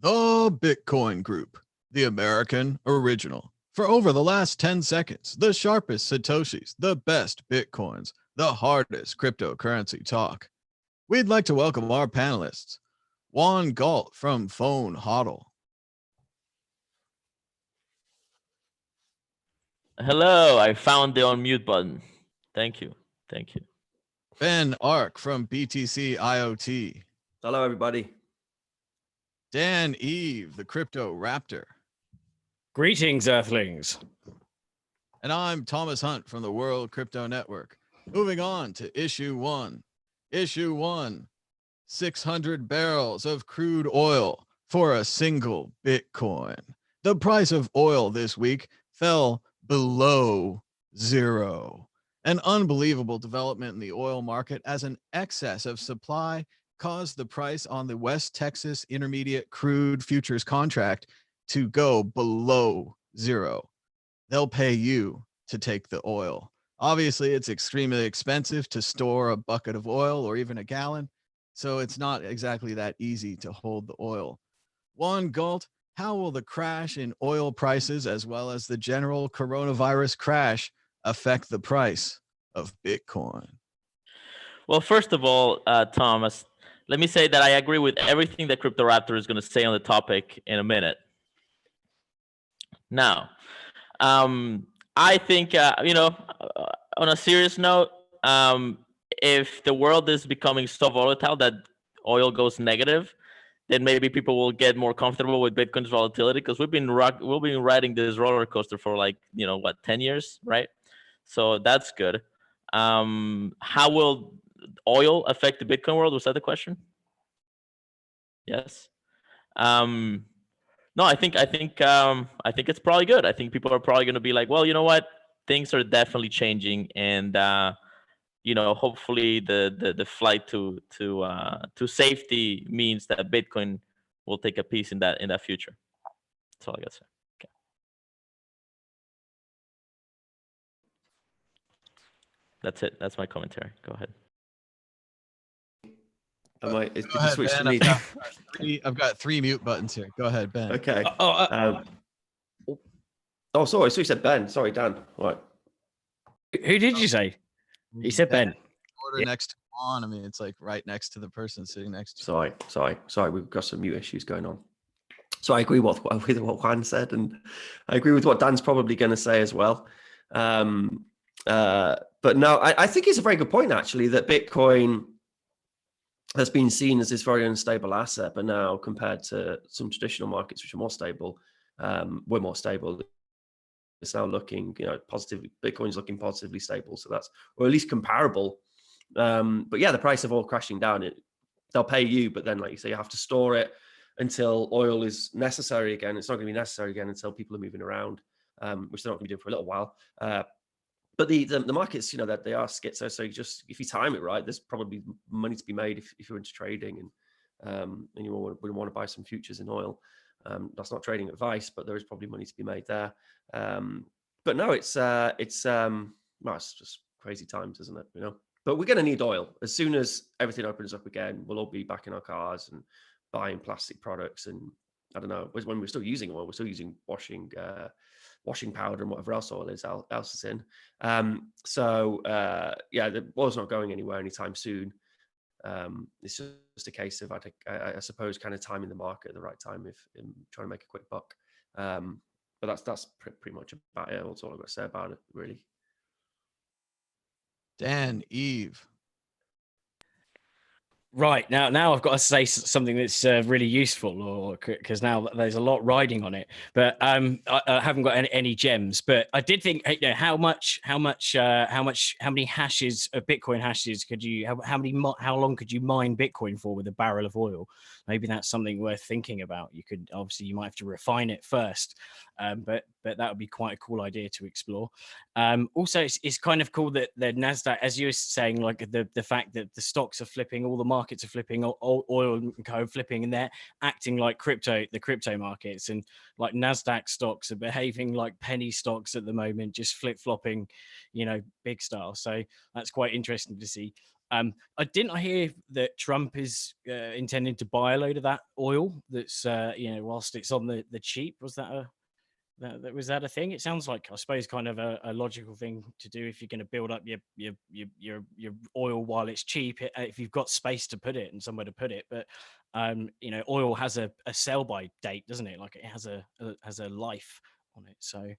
The Bitcoin Group, the American original. For over the last 10 seconds, the sharpest Satoshis, the best Bitcoins, the hardest cryptocurrency talk. We'd like to welcome our panelists. Juan Galt from Phone Hodl. Hello, I found the unmute button. Thank you. Thank you. Ben Ark from BTC IoT. Hello, everybody. Dan Eve, the Crypto Raptor. Greetings, Earthlings. And I'm Thomas Hunt from the World Crypto Network. Moving on to issue one. Issue one, 600 barrels of crude oil for a single Bitcoin. The price of oil this week fell below zero. An unbelievable development in the oil market as an excess of supply caused the price on the West Texas Intermediate Crude Futures contract to go below zero. They'll pay you to take the oil. Obviously, it's extremely expensive to store a bucket of oil or even a gallon, so it's not exactly that easy to hold the oil. Juan Galt, how will the crash in oil prices as well as the general coronavirus crash affect the price of Bitcoin? Well, first of all, Thomas, let me say that I agree with everything that Crypto Raptor is going to say on the topic in a minute. Now, I think, on a serious note, if the world is becoming so volatile that oil goes negative, then maybe people will get more comfortable with Bitcoin's volatility, because we've been riding this roller coaster for 10 years, right? So that's good. How will oil affect the Bitcoin world? Was that the question? Yes. No, I think it's probably good. I think people are probably going to be like, well, you know what? Things are definitely changing, and hopefully the flight to safety means that Bitcoin will take a piece in that future. That's all I got to say. Okay. That's it. That's my commentary. Go ahead. Did you switch to me? I've got three mute buttons here. Go ahead, Ben. Okay. Sorry. So you said Ben. Sorry, Dan. Right. Who did you say? He said Ben. Order next to Juan. I mean, it's like right next to the person sitting next to you. Sorry. We've got some mute issues going on. So I agree with what Juan said, and I agree with what Dan's probably going to say as well. But no, I think it's a very good point, actually, that Bitcoin has been seen as this very unstable asset, but now compared to some traditional markets, which are more stable, we're more stable. It's now looking, positively. Bitcoin's looking positively stable, so that's, or at least comparable. But yeah, the price of oil crashing down, they'll pay you, but then, like you say, you have to store it until oil is necessary again. It's not going to be necessary again until people are moving around, which they're not going to be doing for a little while. But the markets, that they are schizo. So just if you time it right, there's probably money to be made if you're into trading and you would want to buy some futures in oil. That's not trading advice, but there is probably money to be made there. But no, it's just crazy times, isn't it? But we're going to need oil as soon as everything opens up again. We'll all be back in our cars and buying plastic products, and I don't know, when we're still using oil, we're still using washing powder and whatever else oil else is in. The oil's not going anywhere anytime soon. It's just a case of, I suppose, kind of timing the market at the right time if trying to make a quick buck. But that's pretty much about it. That's all I've got to say about it, really. Dan, Eve. Right, now I've got to say something that's really useful, because now there's a lot riding on it. But I haven't got any gems. But I did think, how many hashes of Bitcoin hashes could you? How long could you mine Bitcoin for with a barrel of oil? maybe that's something worth thinking about. You could obviously, you might have to refine it first, but that would be quite a cool idea to explore. Also, it's kind of cool that the Nasdaq, as you were saying, like the fact that the stocks are flipping, all the markets are flipping, oil and co flipping, and they're acting like the crypto markets, and like Nasdaq stocks are behaving like penny stocks at the moment, just flip flopping, big style. So that's quite interesting to see. I hear that Trump is intending to buy a load of that oil that's whilst it's on the cheap. Was that a thing? It sounds like, I suppose, kind of a logical thing to do if you're going to build up your oil while it's cheap, if you've got space to put it and somewhere to put it. But oil has a sell by date, doesn't it? Like, it has a life on it. So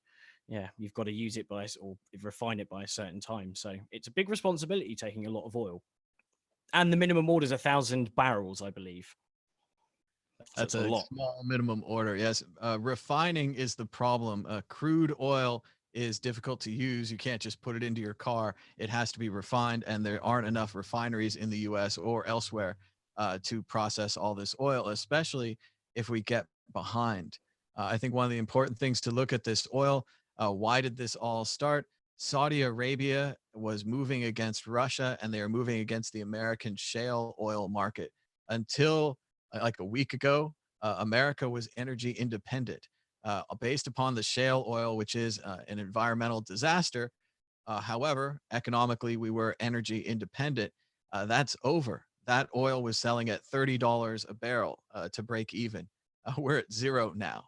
yeah, you've got to use it or refine it by a certain time. So it's a big responsibility taking a lot of oil. And the minimum order is 1,000 barrels, I believe. That's a lot. Small minimum order. Yes. Refining is the problem. Crude oil is difficult to use. You can't just put it into your car. It has to be refined, and there aren't enough refineries in the US or elsewhere to process all this oil, especially if we get behind. I think one of the important things to look at this oil, why did this all start? Saudi Arabia was moving against Russia, and they are moving against the American shale oil market. Until like a week ago, America was energy independent based upon the shale oil, which is an environmental disaster. However, economically, we were energy independent. That's over. That oil was selling at $30 a barrel to break even. We're at zero now.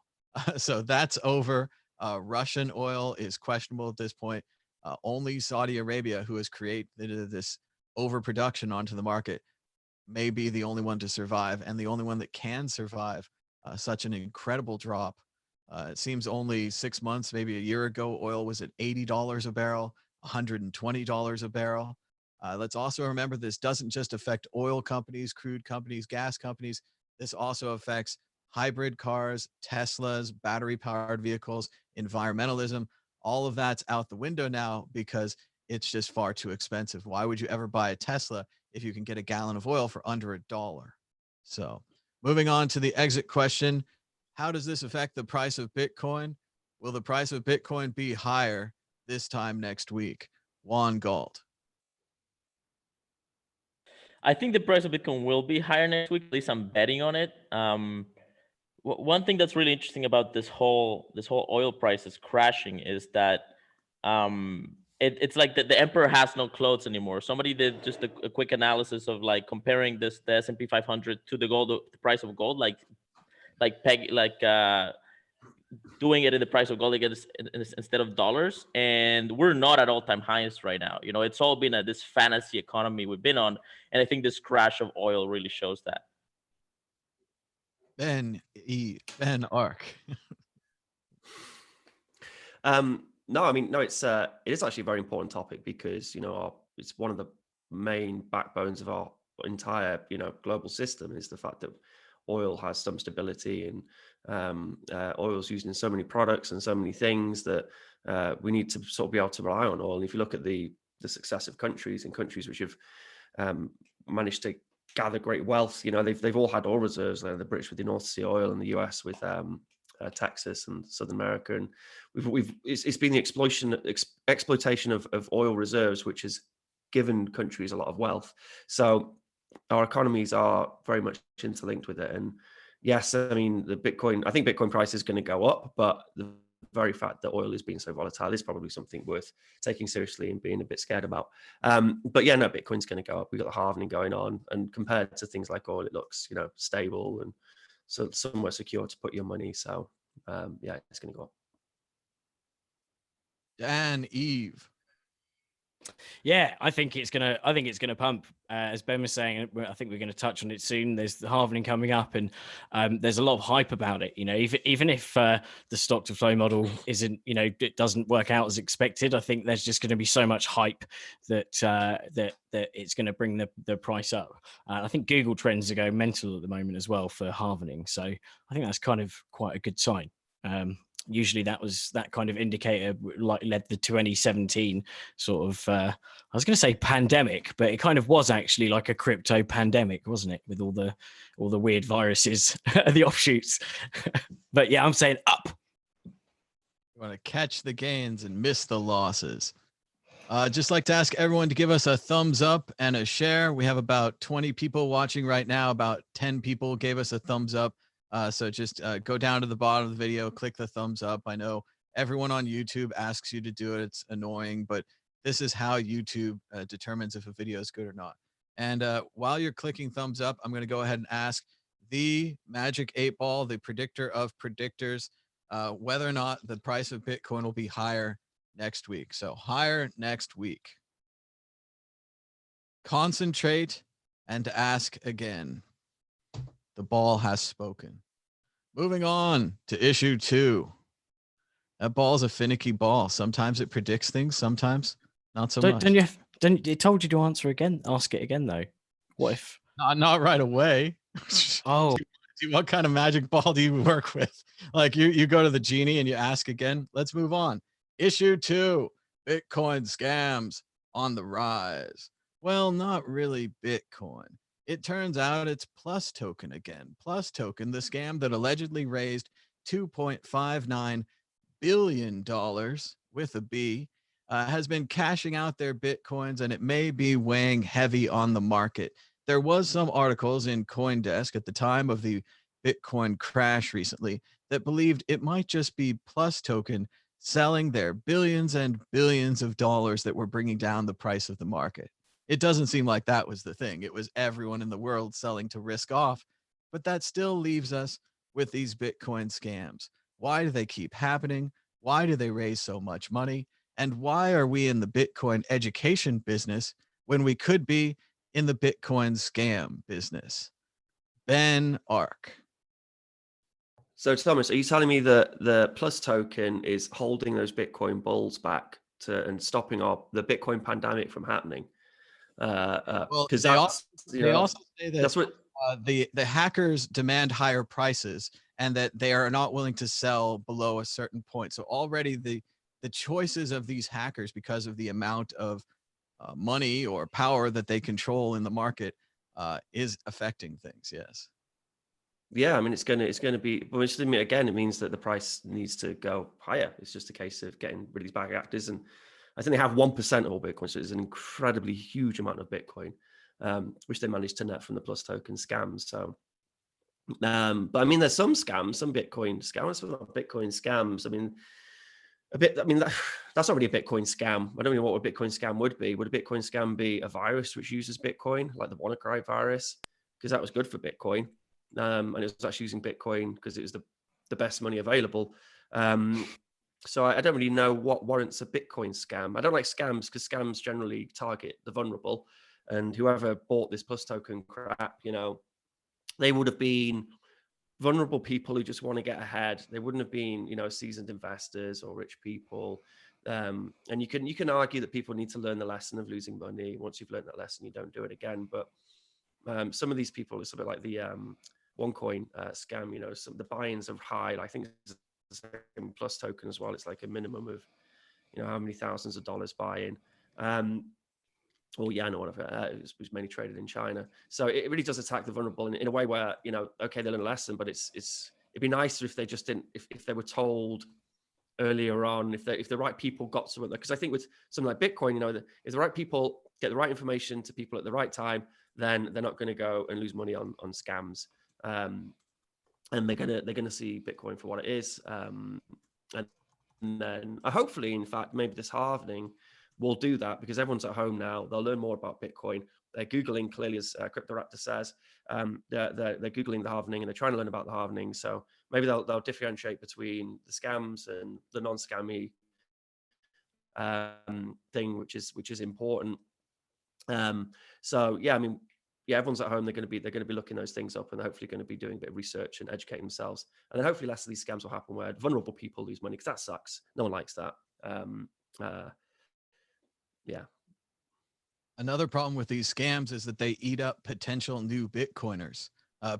So that's over. Russian oil is questionable at this point. Only Saudi Arabia, who has created this overproduction onto the market, may be the only one to survive, and the only one that can survive such an incredible drop. It seems only 6 months, maybe a year ago, oil was at $80 a barrel, $120 a barrel. Let's also remember, this doesn't just affect oil companies, crude companies, gas companies. This also affects hybrid cars, Teslas, battery-powered vehicles, environmentalism. All of that's out the window now because it's just far too expensive. Why would you ever buy a Tesla if you can get a gallon of oil for under $1? So moving on to the exit question, how does this affect the price of Bitcoin? Will the price of Bitcoin be higher this time next week? Juan Galt. I think the price of Bitcoin will be higher next week. At least I'm betting on it. One thing that's really interesting about this whole oil prices crashing is that it's like the emperor has no clothes anymore. Somebody did just a quick analysis of like comparing the S&P 500 to the price of gold, doing it in the price of gold instead of dollars, and we're not at all-time highs right now. It's all been this fantasy economy we've been on, and I think this crash of oil really shows that. Ben Ark. No, I mean, no, it is actually a very important topic because, it's one of the main backbones of our entire, global system, is the fact that oil has some stability, and oil is used in so many products and so many things that we need to sort of be able to rely on oil. And if you look at the success of countries which have managed to gather great wealth, they've all had oil reserves. The British with the North Sea oil, and the US with Texas and Southern America, and it's been the exploitation of oil reserves which has given countries a lot of wealth. So our economies are very much interlinked with it. And yes, I mean, I think Bitcoin price is going to go up, but the very fact that oil is being so volatile is probably something worth taking seriously and being a bit scared about. But yeah, no, Bitcoin's going to go up. We've got the halvening going on, and compared to things like oil, it looks, stable and so somewhere secure to put your money. So yeah, it's going to go up. Dan Eve. Yeah, I think it's gonna pump. As Ben was saying, I think we're going to touch on it soon. There's the halvening coming up, and there's a lot of hype about it. Even if the stock to flow model isn't, it doesn't work out as expected, I think there's just going to be so much hype that that it's going to bring the price up. I think Google Trends are going mental at the moment as well for halvening, so I think that's kind of quite a good sign. usually that kind of indicator like led the 2017 sort of I was going to say pandemic, but it kind of was actually like a crypto pandemic, wasn't it, with all the weird viruses, the offshoots. But yeah, I'm saying up. You want to catch the gains and miss the losses. Just like to ask everyone to give us a thumbs up and a share. We have about 20 people watching right now. About 10 people gave us a thumbs up. So just go down to the bottom of the video, click the thumbs up. I know everyone on YouTube asks you to do it. It's annoying, but this is how YouTube determines if a video is good or not. And while you're clicking thumbs up, I'm going to go ahead and ask the Magic 8 Ball, the predictor of predictors, whether or not the price of Bitcoin will be higher next week. So higher next week. Concentrate and ask again. The ball has spoken. Moving on to issue 2. That ball's a finicky ball. Sometimes it predicts things, sometimes not so much. It told you to answer again. Ask it again though. What if? Not right away. Oh, What kind of magic ball do you work with? Like you go to the genie and you ask again. Let's move on. Issue 2, Bitcoin scams on the rise. Well, not really Bitcoin. It turns out it's Plus Token again. Plus Token, the scam that allegedly raised $2.59 billion with a B, has been cashing out their Bitcoins, and it may be weighing heavy on the market. There was some articles in CoinDesk at the time of the Bitcoin crash recently that believed it might just be Plus Token selling their billions and billions of dollars that were bringing down the price of the market. It doesn't seem like that was the thing. It was everyone in the world selling to risk off, but that still leaves us with these Bitcoin scams. Why do they keep happening? Why do they raise so much money? And why are we in the Bitcoin education business when we could be in the Bitcoin scam business? Ben Ark. So Thomas, are you telling me that the Plus Token is holding those Bitcoin bulls back and stopping the Bitcoin pandemic from happening? Well, Because they also say that that's what the hackers demand higher prices and that they are not willing to sell below a certain point. So already the choices of these hackers, because of the amount of money or power that they control in the market, is affecting things. Yes. Yeah, I mean, it's gonna be, but again, it means that the price needs to go higher. It's just a case of getting rid of these bad actors, and I think they have 1% of all Bitcoin, so it's an incredibly huge amount of Bitcoin, which they managed to net from the Plus Token scams. So, but I mean, there's some scams, some Bitcoin scams, not Bitcoin scams. I mean, that's not really a Bitcoin scam. I don't know what a Bitcoin scam would be. Would a Bitcoin scam be a virus which uses Bitcoin, like the WannaCry virus? Because that was good for Bitcoin. And it was actually using Bitcoin because it was the best money available. So I don't really know what warrants a Bitcoin scam. I don't like scams because scams generally target the vulnerable. And whoever bought this Plus Token crap, they would have been vulnerable people who just want to get ahead. They wouldn't have been, seasoned investors or rich people. And you can argue that people need to learn the lesson of losing money. Once you've learned that lesson, you don't do it again. But some of these people, it's a bit like the OneCoin scam. Some the buy-ins are high. I think it's the same Plus Token as well. It's like a minimum of how many thousands of dollars buy-in, or yen or whatever. It was mainly traded in China, so it really does attack the vulnerable in a way where okay, they learn a lesson, but it'd be nicer if they just didn't, if they were told earlier on, if the right people got something, because I think with something like Bitcoin, if the right people get the right information to people at the right time, then they're not going to go and lose money on scams, and they're gonna see Bitcoin for what it is, and then hopefully, in fact, maybe this halvening will do that, because everyone's at home now. They'll learn more about Bitcoin. They're Googling, clearly, as CryptoRaptor says, they're Googling the halvening and they're trying to learn about the halvening. So maybe they'll differentiate between the scams and the non-scammy thing, which is important. So yeah, I mean, yeah, everyone's at home. They're going to be looking those things up, and they're hopefully going to be doing a bit of research and educating themselves. And then hopefully less of these scams will happen where vulnerable people lose money, because that sucks. No one likes that. Yeah. Another problem with these scams is that they eat up potential new Bitcoiners.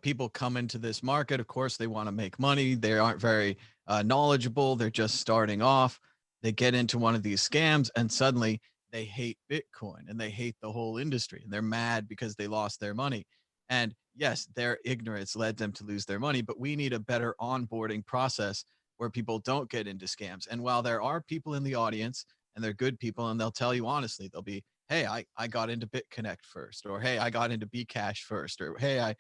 People come into this market. Of course, they want to make money. They aren't very knowledgeable. They're just starting off. They get into one of these scams and suddenly they hate Bitcoin and they hate the whole industry and they're mad because they lost their money. And yes, their ignorance led them to lose their money, but we need a better onboarding process where people don't get into scams. And while there are people in the audience and they're good people and they'll tell you honestly, they'll be, hey, I got into BitConnect first, or hey, I got into Bcash first, or hey, I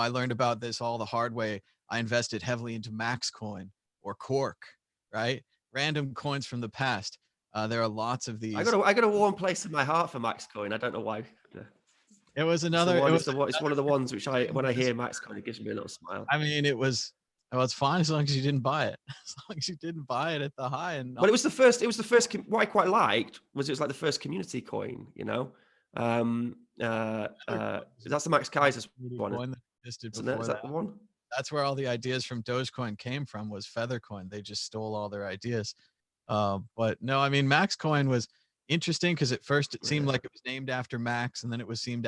learned about this all the hard way. I invested heavily into Maxcoin or Cork, right? Random coins from the past. There are lots of these. I got a warm place in my heart for Maxcoin. I don't know why. It was another. It's one of the ones which when I hear Maxcoin, it gives me a little smile. I mean, it's fine as long as you didn't buy it. As long as you didn't buy it at the high. And but it was the first. What I quite liked was it was like the first community coin. You know, that's the Max Kaiser's one. That existed Is before that the one? That's where all the ideas from Dogecoin came from. Was Feathercoin. They just stole all their ideas. But no, I mean, Maxcoin was interesting because at first it seemed like it was named after Max, and then it was named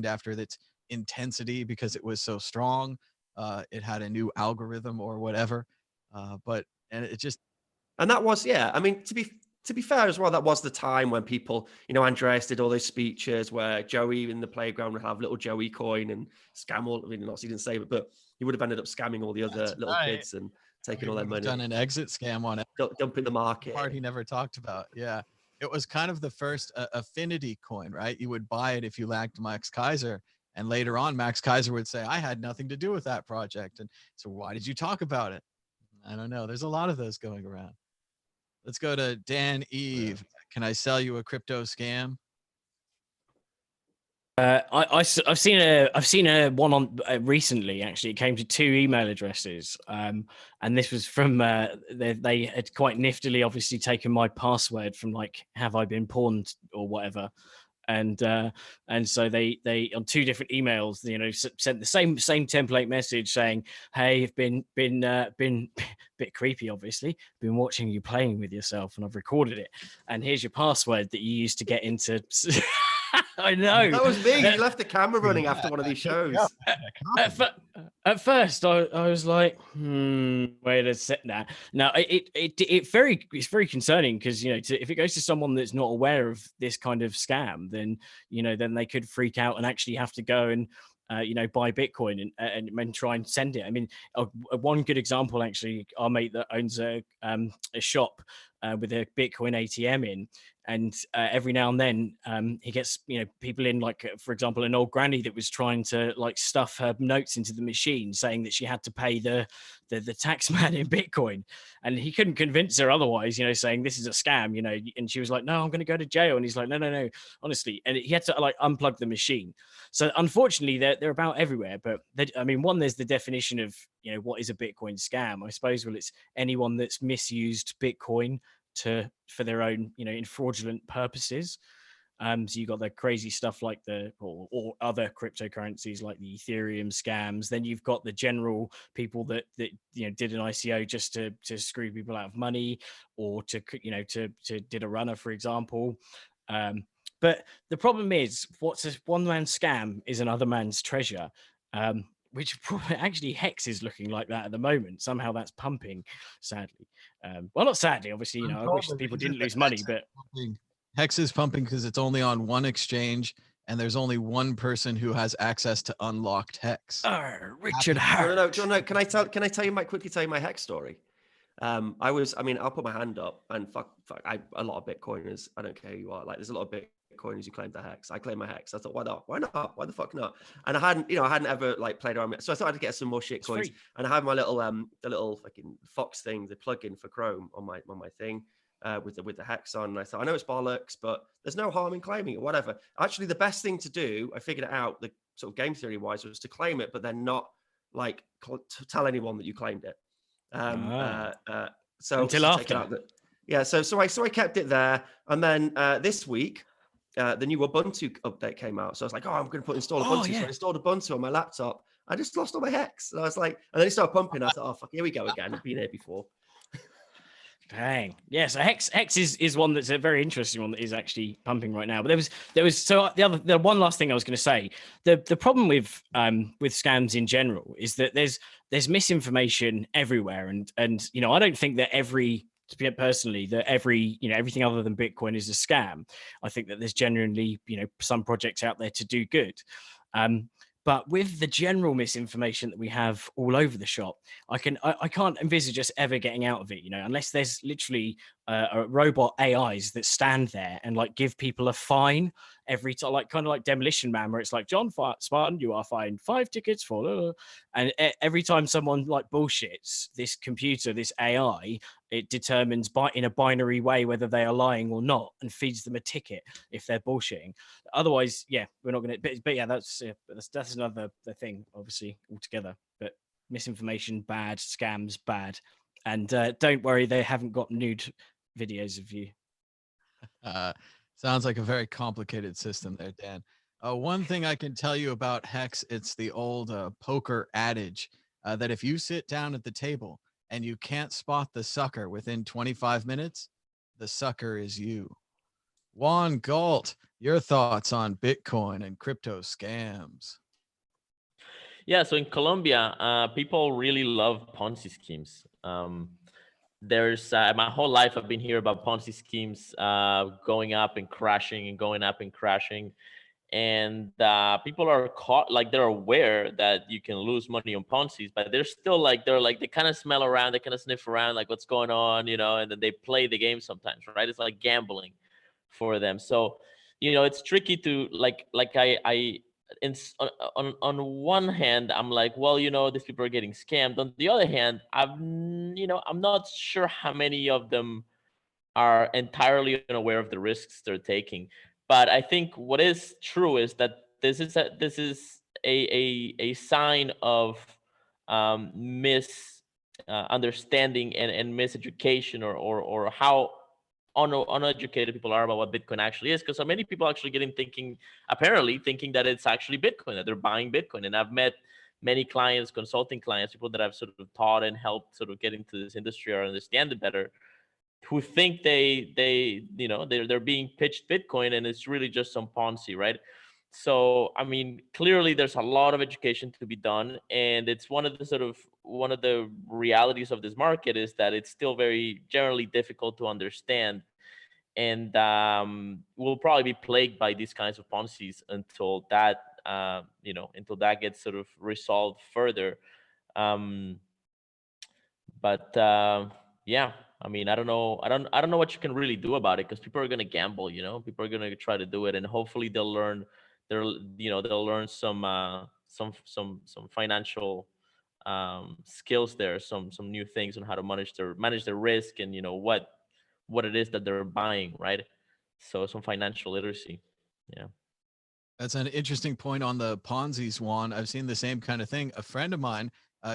after its intensity because it was so strong. It had a new algorithm or whatever. And that was, yeah. I mean, to be fair as well, that was the time when people, Andreas did all those speeches where Joey in the playground would have little Joey coin and scam all. I mean, not he didn't say it, but he would have ended up scamming all the other little kids and taking all their money. Done an exit scam on it. Dumping the market. Part he never talked about. Yeah. It was kind of the first affinity coin, right? You would buy it if you liked Max Kaiser. And later on, Max Kaiser would say, I had nothing to do with that project. And so why did you talk about it? I don't know. There's a lot of those going around. Let's go to Dan Eve. Can I sell you a crypto scam? I've seen a one on recently. Actually, it came to 2 email addresses, and this was from they had quite niftily, obviously, taken my password from like "Have I been pawned?" or whatever, and so they on 2 different emails, sent the same template message saying, "Hey, I've been bit creepy, obviously. Been watching you playing with yourself, and I've recorded it. And here's your password that you used to get into." I know. That was me. You left the camera running after one of these shows. At first, I was like, wait a second. Now, it's very concerning because, if it goes to someone that's not aware of this kind of scam, then, then they could freak out and actually have to go and, buy Bitcoin and try and send it. I mean, one good example, actually, our mate that owns a shop with a Bitcoin ATM in, and every now and then he gets people in, like, for example, an old granny that was trying to like stuff her notes into the machine, saying that she had to pay the tax man in Bitcoin, and he couldn't convince her otherwise, saying this is a scam, and she was like, no, I'm going to go to jail, and he's like, no, honestly, and he had to like unplug the machine. So unfortunately they're about everywhere. But one, there's the definition of what is a Bitcoin scam, I suppose. Well, it's anyone that's misused Bitcoin for their own in fraudulent purposes. So you got the crazy stuff like or other cryptocurrencies like the Ethereum scams. Then you've got the general people that did an ICO just to screw people out of money, or to did a runner, for example. But the problem is, what's a one man's scam is another man's treasure. Which actually Hex is looking like that at the moment. Somehow that's pumping, sadly. Well, not sadly, obviously. I wish people didn't lose money, but Hex is pumping because it's only on one exchange, and there's only one person who has access to unlocked Hex. Richard Hart. No. Can I quickly tell you my Hex story? I'll put my hand up, and fuck, a lot of Bitcoiners. I don't care who you are. Like, there's a lot of Bitcoiners who claim their Hex. I claim my Hex. I thought, why not? Why the fuck not? And I hadn't ever like played around with it. So I thought I'd get some more shit coins. And I have my little the little fucking Fox thing, the plugin for Chrome on my thing with the Hex on. And I thought, I know it's bollocks, but there's no harm in claiming it, whatever. Actually, the best thing to do, I figured it out, the sort of game theory wise, was to claim it, but then not like tell anyone that you claimed it. So until after. So I kept it there, and then this week the new Ubuntu update came out. So I was like, I'm going to install Ubuntu. So I installed Ubuntu on my laptop. I just lost all my Hex. And I was like, and then it started pumping. I thought, fuck, here we go again. I've been here before. Dang. Yeah, so Hex is one that's a very interesting one that is actually pumping right now. But there was so the one last thing I was going to say. The problem with scams in general is that there's there's misinformation everywhere, and you know, I don't think that personally that everything other than Bitcoin is a scam. I think that there's genuinely, you know, some projects out there to do good. But with the general misinformation that we have all over the shop, I can't envisage us ever getting out of it, you know, unless there's literally robot AIs that stand there and like give people a fine every time, like kind of like Demolition Man, where it's like, John Spartan, you are fined 5 tickets for, and every time someone like bullshits, this computer, this AI, it determines in a binary way whether they are lying or not, and feeds them a ticket if they're bullshitting. Otherwise, yeah, we're not going to. But yeah, that's another thing, obviously, altogether. But misinformation bad, scams bad, and don't worry, they haven't got nude videos of you. Sounds like a very complicated system there, Dan. One thing I can tell you about Hex, it's the old poker adage that if you sit down at the table and you can't spot the sucker within 25 minutes, the sucker is you. Juan Galt, your thoughts on Bitcoin and crypto scams? Yeah, so in Colombia, people really love Ponzi schemes. There's my whole life I've been hearing about Ponzi schemes going up and crashing and going up and crashing, and people are caught, like they're aware that you can lose money on Ponzi's, but they're still like they kind of smell around, they kind of sniff around, like what's going on, you know, and then they play the game sometimes, right? It's like gambling for them. So, you know, it's tricky to on one hand, I'm like, well, you know, these people are getting scammed. On the other hand, I'm not sure how many of them are entirely unaware of the risks they're taking. But I think what is true is that this is a sign of understanding and miseducation, or how uneducated people are about what Bitcoin actually is. Because so many people actually apparently thinking that it's actually Bitcoin, that they're buying Bitcoin. And I've met many clients, consulting clients, people that I've sort of taught and helped sort of get into this industry or understand it better, who think they're being pitched Bitcoin, and it's really just some Ponzi, right? So, I mean, clearly there's a lot of education to be done, and it's one of the realities of this market is that it's still very generally difficult to understand, and we'll probably be plagued by these kinds of Ponzi's until that gets sort of resolved further. Yeah, I mean, I don't know what you can really do about it, because people are going to gamble, you know, people are going to try to do it, and hopefully they'll learn some financial skills there, some new things on how to manage their risk, and you know what it is that they're buying, right? So some financial literacy. Yeah. That's an interesting point on the Ponzi's, Juan. I've seen the same kind of thing. A friend of mine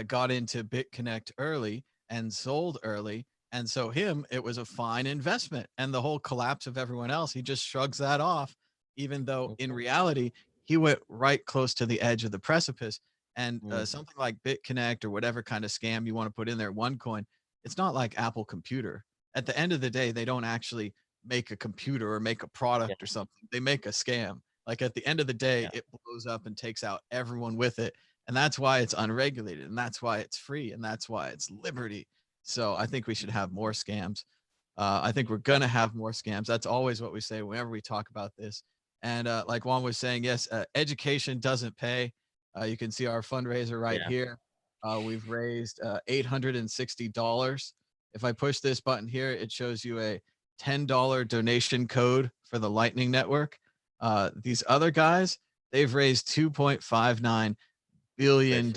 got into BitConnect early and sold early. And so it was a fine investment. And the whole collapse of everyone else, he just shrugs that off, even though in reality, he went right close to the edge of the precipice. And something like BitConnect or whatever kind of scam you want to put in there, OneCoin, it's not like Apple Computer. At the end of the day, they don't actually make a computer or make a product or something. They make a scam. Like at the end of the day, it blows up and takes out everyone with it. And that's why it's unregulated, and that's why it's free, and that's why it's liberty. So I think we should have more scams. I think we're going to have more scams. That's always what we say whenever we talk about this. And like Juan was saying, yes, education doesn't pay. You can see our fundraiser right here. We've raised $860. If I push this button here, it shows you a $10 donation code for the Lightning Network. These other guys, they've raised $2.59 billion.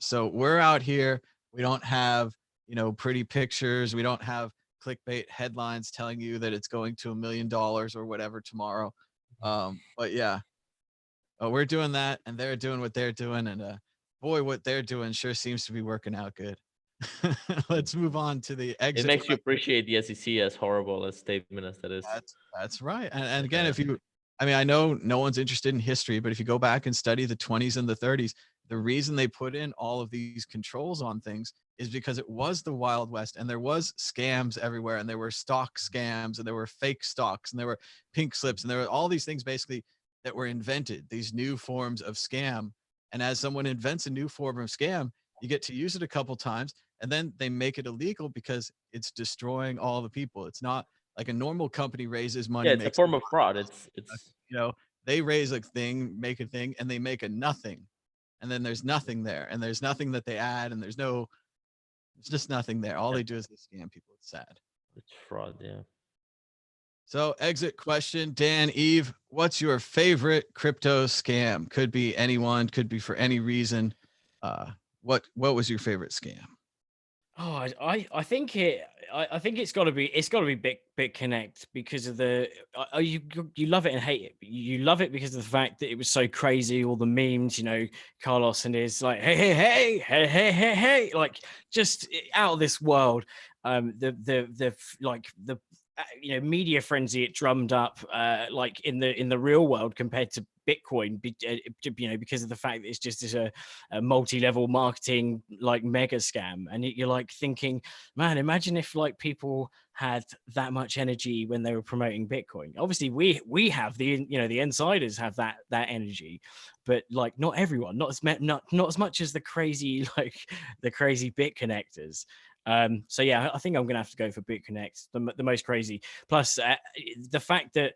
So we're out here. We don't have, you know, pretty pictures. We don't have clickbait headlines telling you that it's going to $1 million or whatever tomorrow. But yeah, we're doing that, and they're doing what they're doing. And boy, what they're doing sure seems to be working out good. Let's move on to the exit. It makes you appreciate the SEC, as horrible a statement as that is. That's right. And again, I know no one's interested in history, but if you go back and study the 20s and the 30s, the reason they put in all of these controls on things is because it was the Wild West, and there was scams everywhere, and there were stock scams, and there were fake stocks, and there were pink slips, and there were all these things basically that were invented, these new forms of scam. And as someone invents a new form of scam, You get to use it a couple times, and then they make it illegal because it's destroying all the people. It's not like a normal company raises money. Yeah, it's a makes form of fraud. It's you know, they raise a thing, make a thing, and they make a nothing, and then there's nothing there, and there's nothing that they add, and there's just nothing there. All Yeah. they do is they scam people. It's sad. it's fraud. Yeah. So, exit question, Dan, Eve, what's your favorite crypto scam? Could be anyone, could be for any reason. What was your favorite scam? Oh, I think I think it's got to be BitConnect because of the you love it and hate it. You love it because of the fact that it was so crazy, all the memes, you know, Carlos and his like hey, like just out of this world. The like the you know, media frenzy it drummed up like in the real world compared to Bitcoin, you know, because of the fact that it's just a multi-level marketing like mega scam. And you're like thinking, man, imagine if like people had that much energy when they were promoting Bitcoin. Obviously we have the, you know, the insiders have that energy, but like not everyone, not as much as the crazy like the crazy bit connectors. So yeah, I think I'm gonna have to go for BitConnect, the most crazy. Plus the fact that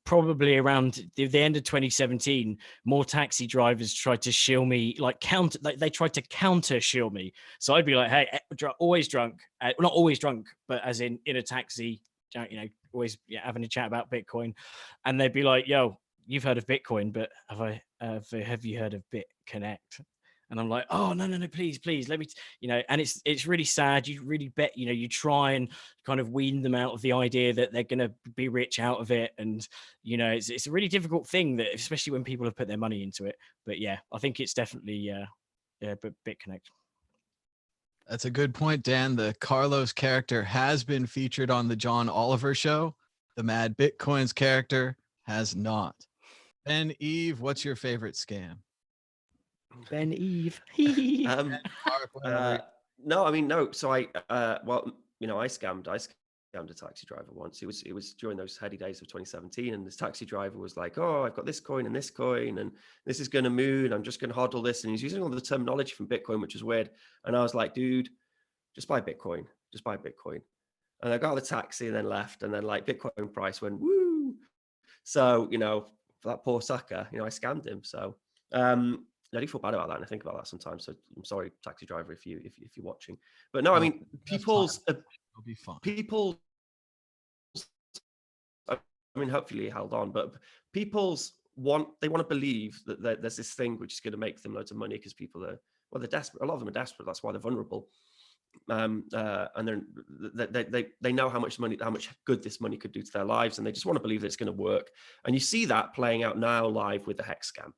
probably around the end of 2017, more taxi drivers tried to shill me, like they tried to counter shill me. So I'd be like, hey, always drunk, not always drunk, but as in a taxi, you know, always having a chat about Bitcoin, and they'd be like, yo, you've heard of Bitcoin, but have you heard of BitConnect? And I'm like, oh no, please let me, you know. And it's really sad. You really bet, you know, you try and kind of wean them out of the idea that they're gonna be rich out of it, and you know, it's a really difficult thing that, especially when people have put their money into it. But yeah, I think it's definitely but BitConnect. That's a good point, Dan. The Carlos character has been featured on the John Oliver show. The Mad Bitcoins character has not. Ben, Eve, what's your favorite scam? Ben Eve. Mark, whatever. No, I mean, no. So well, you know, I scammed a taxi driver once. It was during those heady days of 2017, and this taxi driver was like, "Oh, I've got this coin, and this is going to move. I'm just going to hodl this." And he's using all the terminology from Bitcoin, which is weird. And I was like, "Dude, just buy Bitcoin. Just buy Bitcoin." And I got out of the taxi and then left, and then like Bitcoin price went woo. So you know, for that poor sucker, you know, I scammed him. So I do feel bad about that, and I think about that sometimes. So I'm sorry, taxi driver, if you're watching. But no, I mean, It'll be fine. people. I mean, hopefully he held on, but they want to believe that there's this thing which is going to make them loads of money because people are, well, they're desperate. A lot of them are desperate. That's why they're vulnerable. And they know how much good this money could do to their lives, and they just want to believe that it's going to work. And you see that playing out now live with the hex scam.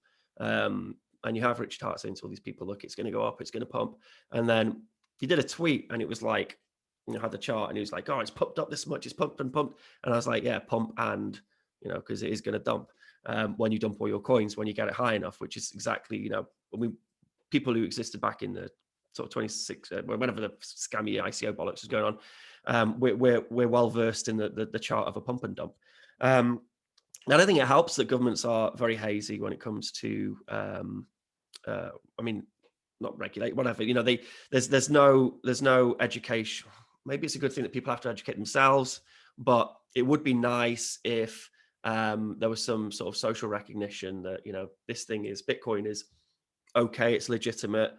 And you have Richard Hart saying to all these people, look, it's going to go up, it's going to pump. And then he did a tweet, and it was like, you know, had the chart, and he was like, oh, it's pumped up this much, it's pumped and pumped. And I was like, yeah, pump, and, you know, because it is going to dump when you dump all your coins, when you get it high enough, which is exactly, you know, people who existed back in the sort of 26, whenever the scammy ICO bollocks was going on, we're well versed in the chart of a pump and dump. And I think it helps that governments are very hazy when it comes to, I mean, not regulate, whatever. You know, there's no education. Maybe it's a good thing that people have to educate themselves, but it would be nice if there was some sort of social recognition that, you know, this thing is, Bitcoin is okay, it's legitimate.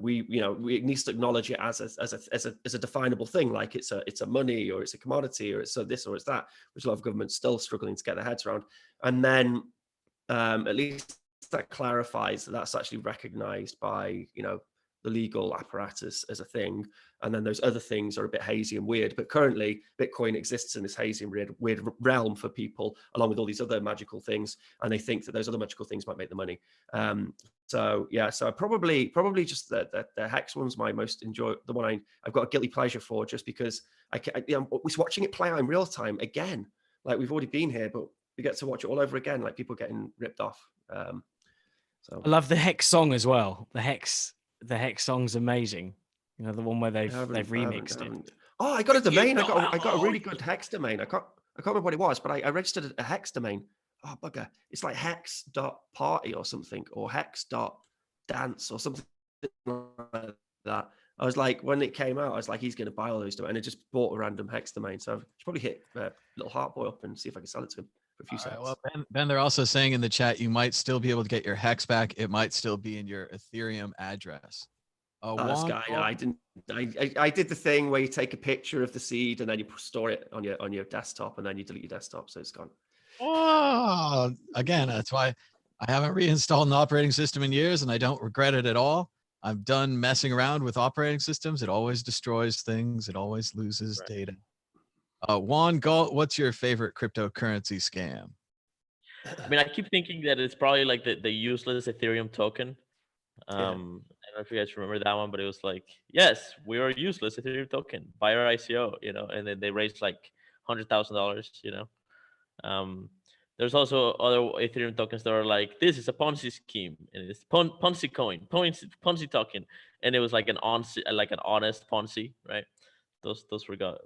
We need to acknowledge it as a definable thing, like it's a money, or it's a commodity, or it's this or it's that, which a lot of governments still struggling to get their heads around. And then at least that clarifies that that's actually recognized by, you know, the legal apparatus as a thing. And then those other things are a bit hazy and weird. But currently, Bitcoin exists in this hazy and weird realm for people, along with all these other magical things. And they think that those other magical things might make the money. So yeah, so probably just the hex one's my most the one I've got a guilty pleasure for, just because I was watching it play out in real time again. Like, we've already been here, but we get to watch it all over again, like people getting ripped off. So I love the hex song as well. The hex song's amazing. You know, the one where they've remixed it. Oh, I got a domain. I got a really good hex domain. I can't remember what it was, but I registered a hex domain. Oh, bugger. It's like hex.party or something, or hex.dance or something like that. I was like, when it came out, I was like, he's going to buy all those stuff, and it just bought a random hex domain. So I should probably hit Little Heart Boy up and see if I can sell it to him for a few All right, cents. well, Ben, they're also saying in the chat you might still be able to get your hex back. It might still be in your Ethereum address. Sky, I didn't. I did the thing where you take a picture of the seed and then you store it on your desktop, and then you delete your desktop, so it's gone. Oh, again, that's why I haven't reinstalled an operating system in years, and I don't regret it at all. I'm done messing around with operating systems. It always destroys things. It always loses data. Juan Galt, what's your favorite cryptocurrency scam? I mean, I keep thinking that it's probably like the useless Ethereum token. I don't know if you guys remember that one, but it was like, yes, we are a useless Ethereum token. Buy our ICO, and then they raised like $100,000, There's also other Ethereum tokens that are like, this is a Ponzi scheme, and it's Ponzi coin, Ponzi token, and it was like an honest Ponzi, right? Those were good.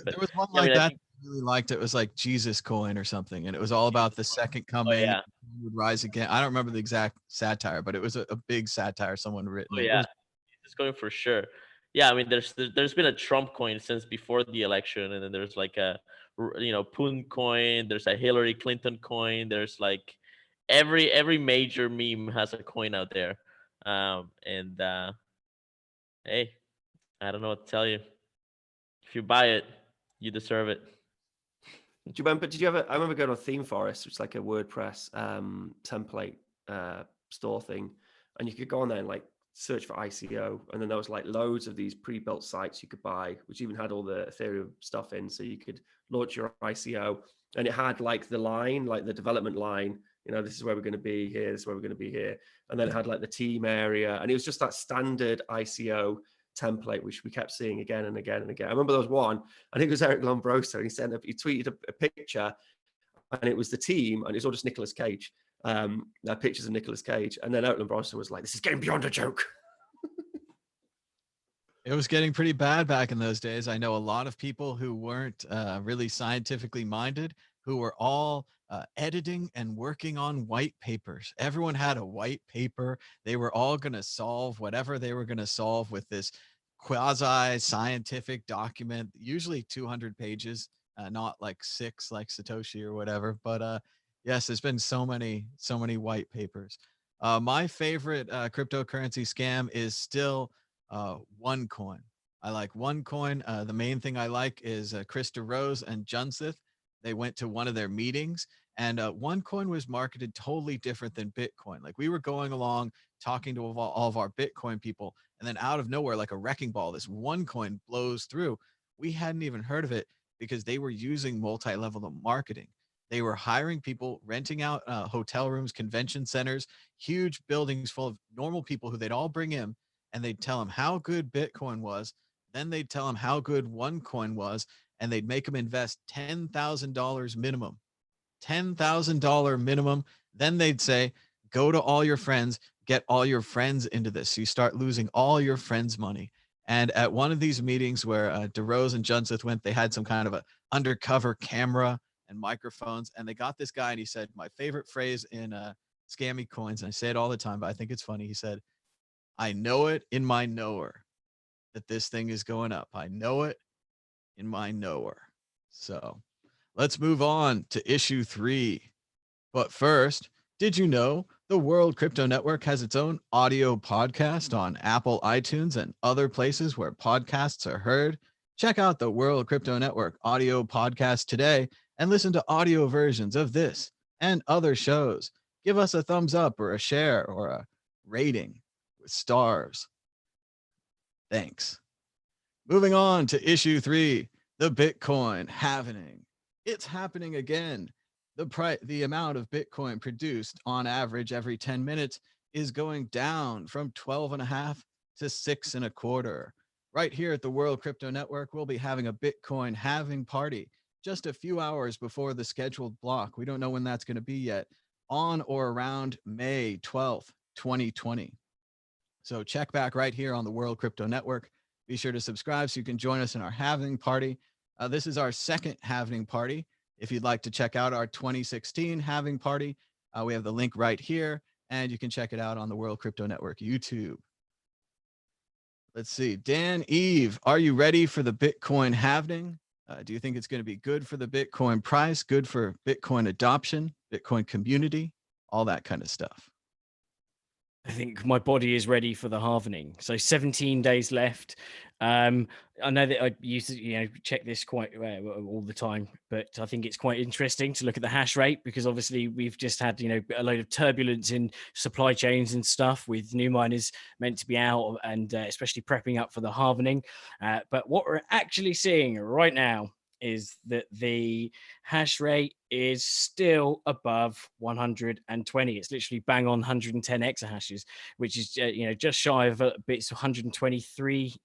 But There was one yeah, I like mean, I that think, I really liked. It was like Jesus coin or something, and it was all about the second coming. yeah. Would rise again. I don't remember the exact satire, but it was a big satire someone written. Oh It yeah, was, it's going for sure. Yeah, I mean, there's been a Trump coin since before the election, and then there's like a Poon coin. There's a Hillary Clinton coin. There's like every major meme has a coin out there. And hey, I don't know what to tell you. If you buy it, you deserve it. Do you remember? Did you ever? I remember going on Theme Forest, which is like a WordPress template store thing, and you could go on there and like search for ICO, and then there was like loads of these pre-built sites you could buy, which even had all the Ethereum stuff in, so you could launch your ICO, and it had like the line, like the development line. This is where we're going to be here. This is where we're going to be here, and then it had like the team area, and it was just that standard ICO template, which we kept seeing again and again and again. I remember there was one, I think it was Eric Lombroso, and he tweeted a picture, and it was the team, and it was all just Nicolas Cage, pictures of Nicolas Cage, and then Eric Lombroso was like, "This is getting beyond a joke." It was getting pretty bad back in those days. I know a lot of people who weren't really scientifically minded, who were all editing and working on white papers. Everyone had a white paper. They were all going to solve whatever they were going to solve with this quasi scientific document, usually 200 pages, not like 6 like Satoshi or whatever. But yes, there's been so many white papers. My favorite cryptocurrency scam is still OneCoin. I like OneCoin. The main thing I like is Chris DeRose and Junseth. They went to one of their meetings, and OneCoin was marketed totally different than Bitcoin. Like, we were going along talking to all of our Bitcoin people, and then out of nowhere, like a wrecking ball, this OneCoin blows through. We hadn't even heard of it because they were using multi-level marketing. They were hiring people, renting out hotel rooms, convention centers, huge buildings full of normal people who they'd all bring in, and they'd tell them how good Bitcoin was. Then they'd tell them how good OneCoin was, and they'd make them invest $10,000 minimum. $10,000 minimum. Then they'd say, go to all your friends, get all your friends into this. So you start losing all your friends' money. And at one of these meetings where DeRose and Junseth went, they had some kind of a undercover camera and microphones, and they got this guy, and he said, my favorite phrase in scammy coins, and I say it all the time, but I think it's funny. He said, I know it in my knower that this thing is going up. I know it in my knower. So let's move on to issue 3. But first, did you know the World Crypto Network has its own audio podcast on Apple, iTunes, and other places where podcasts are heard? Check out the World Crypto Network audio podcast today and listen to audio versions of this and other shows. Give us a thumbs up or a share or a rating with stars. Thanks. Moving on to issue 3, the Bitcoin halvening. It's happening again. The amount of Bitcoin produced on average every 10 minutes is going down from 12.5 to 6.25. Right here at the World Crypto Network, we'll be having a Bitcoin halving party just a few hours before the scheduled block. We don't know when that's going to be yet, on or around May 12th, 2020. So check back right here on the World Crypto Network. Be sure to subscribe so you can join us in our halving party. This is our second halving party. If you'd like to check out our 2016 halving party, we have the link right here, and you can check it out on the World Crypto Network YouTube. Let's see. Dan Eve, are you ready for the Bitcoin halving? Do you think it's going to be good for the Bitcoin price, good for Bitcoin adoption, Bitcoin community, all that kind of stuff? I think my body is ready for the halvening. So 17 days left. I know that I used to, check this quite all the time, but I think it's quite interesting to look at the hash rate because obviously we've just had, a load of turbulence in supply chains and stuff with new miners meant to be out and especially prepping up for the halvening. But what we're actually seeing right now is that the hash rate is still above 120. It's literally bang on 110 exahashes, which is just shy of bits 123